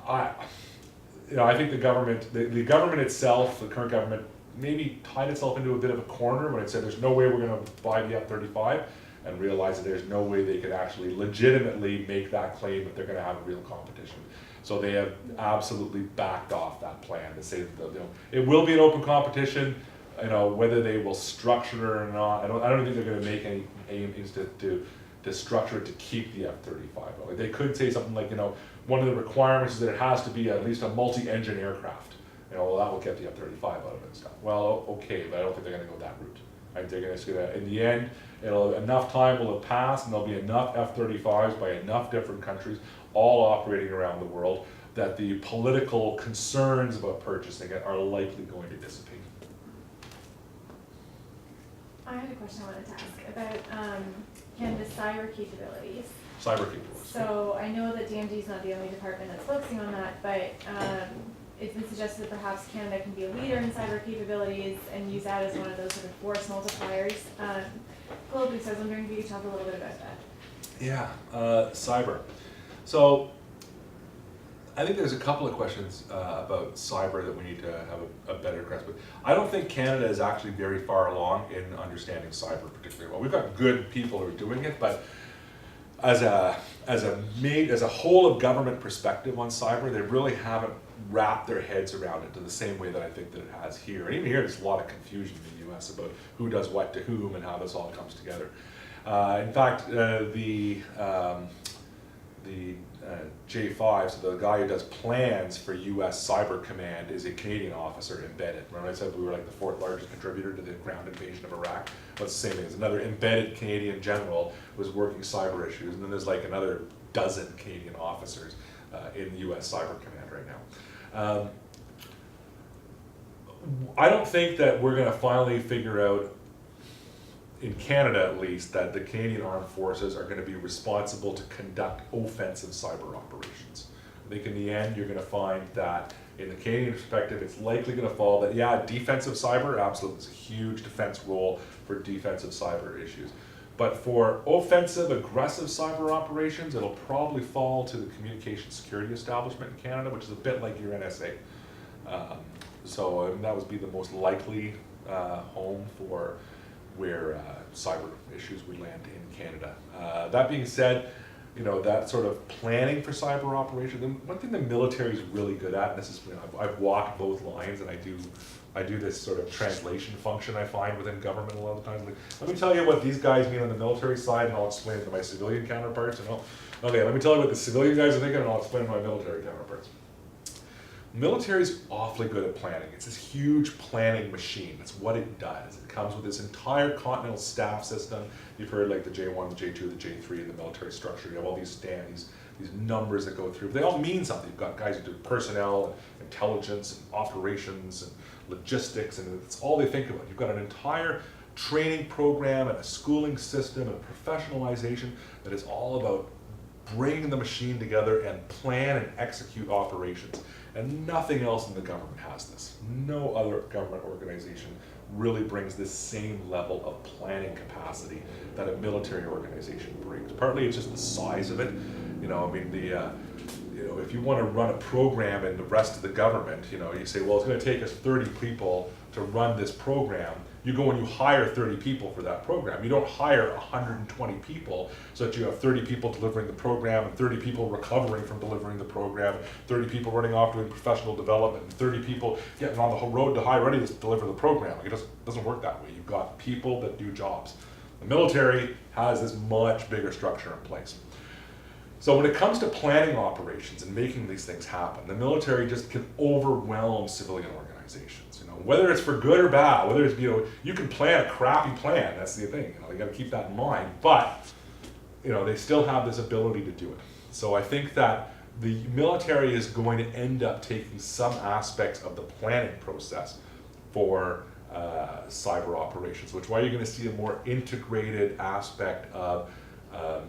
I think the government itself, the current government, maybe tied itself into a bit of a corner when it said there's no way we're going to buy the F-35, and realized that there's no way they could actually legitimately make that claim that they're going to have a real competition. So they have absolutely backed off that plan to say that it will be an open competition. Whether they will structure it or not, I don't think they're going to make any aims to structure it to keep the F-35. Like, they could say something like, one of the requirements is that it has to be at least a multi-engine aircraft. Well, that will get the F-35 out of it and stuff. Well, okay, but I don't think they're going to go that route. I think they're going to, in the end, enough time will have passed, and there'll be enough F-35s by enough different countries, all operating around the world, that the political concerns about purchasing it are likely going to dissipate. I had a question I wanted to ask about Canada's cyber capabilities. Cyber capabilities. So I know that DMD is not the only department that's focusing on that, but it's been suggested that perhaps Canada can be a leader in cyber capabilities and use that as one of those sort of force multipliers. Globally, so I was wondering if you could talk a little bit about that. Yeah, cyber. So I think there's a couple of questions about cyber that we need to have a better grasp of. I don't think Canada is actually very far along in understanding cyber particularly well. We've got good people who are doing it, but as a whole of government perspective on cyber, they really haven't wrapped their heads around it to the same way that I think that it has here. And even here, there's a lot of confusion in the US about who does what to whom and how this all comes together. In fact, the J5, so the guy who does plans for US Cyber Command, is a Canadian officer embedded. Remember I said we were like the 4th largest contributor to the ground invasion of Iraq? Well, it's the same thing. There's another embedded Canadian general who was working cyber issues, and then there's like another dozen Canadian officers in the US Cyber Command right now. I don't think that we're going to finally figure out, in Canada at least, that the Canadian Armed Forces are going to be responsible to conduct offensive cyber operations. I think in the end you're going to find that in the Canadian perspective it's likely going to fall that, yeah, defensive cyber, absolutely, it's a huge defense role for defensive cyber issues. But for offensive, aggressive cyber operations, it'll probably fall to the Communication Security Establishment in Canada, which is a bit like your NSA. So that would be the most likely home for where cyber issues would land in Canada. That being said, you know, that sort of planning for cyber operations, and one thing the military is really good at, and this is, you know, I've walked both lines, and I do this sort of translation function I find within government a lot of the times. Like, let me tell you what these guys mean on the military side, and I'll explain it to my civilian counterparts. And okay, let me tell you what the civilian guys are thinking, and I'll explain it to my military counterparts. Military's awfully good at planning. It's this huge planning machine. That's what it does. It comes with this entire continental staff system. You've heard like the J1, the J2, the J3 in the military structure. You have all these these numbers that go through. They all mean something. You've got guys who do personnel, and intelligence, and operations, and logistics, and it's all they think about. You've got an entire training program and a schooling system and professionalization that is all about bringing the machine together and plan and execute operations. And nothing else in the government has this. No other government organization really brings this same level of planning capacity that a military organization brings. Partly it's just the size of it. You know, I mean, you know, if you want to run a program in the rest of the government, you know, you say, well, it's going to take us 30 people to run this program. You go and you hire 30 people for that program. You don't hire 120 people so that you have 30 people delivering the program and 30 people recovering from delivering the program, 30 people running off doing professional development, and 30 people getting on the road to high readiness to deliver the program. Like, it doesn't work that way. You've got people that do jobs. The military has this much bigger structure in place. So when it comes to planning operations and making these things happen, the military just can overwhelm civilian organizations. You know, whether it's for good or bad, whether it's, you know, you can plan a crappy plan. That's the thing. You know, you got to keep that in mind. But you know, they still have this ability to do it. So I think that the military is going to end up taking some aspects of the planning process for cyber operations, which is why you're going to see a more integrated aspect of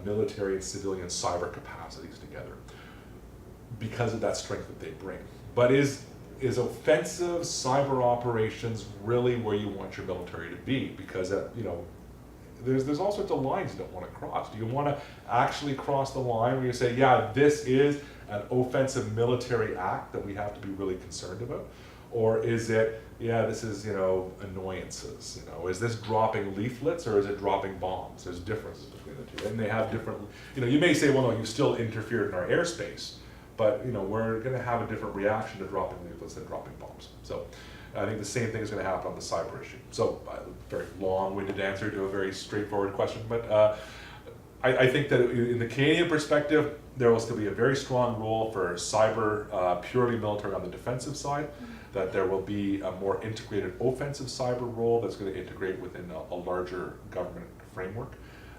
military and civilian cyber capacities together because of that strength that they bring. But is offensive cyber operations really where you want your military to be? Because you know, there's all sorts of lines you don't want to cross. Do you want to actually cross the line where you say, yeah, this is an offensive military act that we have to be really concerned about? Or is it, yeah, this is, you know, annoyances, you know, is this dropping leaflets or is it dropping bombs? There's differences between the two, and they have different, you know, you may say, well, no, you still interfered in our airspace, but, you know, we're going to have a different reaction to dropping leaflets than dropping bombs. So I think the same thing is going to happen on the cyber issue. So very long-winded answer to a very straightforward question, but I think that in the Canadian perspective, there will still be a very strong role for cyber, purely military on the defensive side, that there will be a more integrated offensive cyber role that's going to integrate within a larger government framework.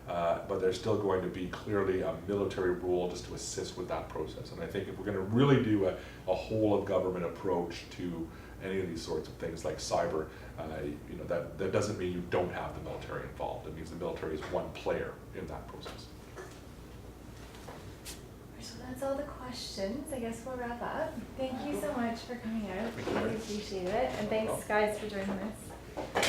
But there's still going to be clearly a military role just to assist with that process. And I think if we're going to really do a whole of government approach to any of these sorts of things like cyber, you know, that doesn't mean you don't have the military involved. It means the military is one player in that process. So that's all the questions. I guess we'll wrap up. Thank you so much for coming out. Thank you. Really appreciate it. And thanks guys for joining us.